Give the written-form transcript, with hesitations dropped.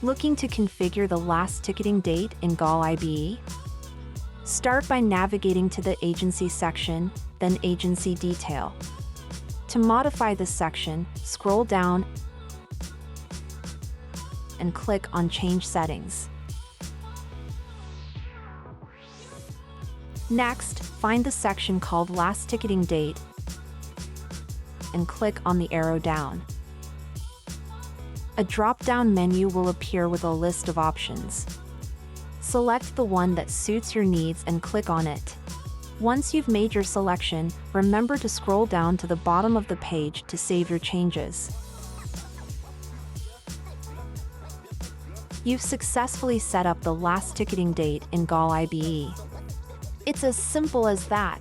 Looking to configure the last ticketing date in GOL IBE? Start by navigating to the Agency section, then Agency Detail. To modify this section, scroll down and click on Change Settings. Next, find the section called Last Ticketing Date and click on the arrow down. A drop-down menu will appear with a list of options. Select the one that suits your needs and click on it. Once you've made your selection, remember to scroll down to the bottom of the page to save your changes. You've successfully set up the last ticketing date in GOL IBE. It's as simple as that.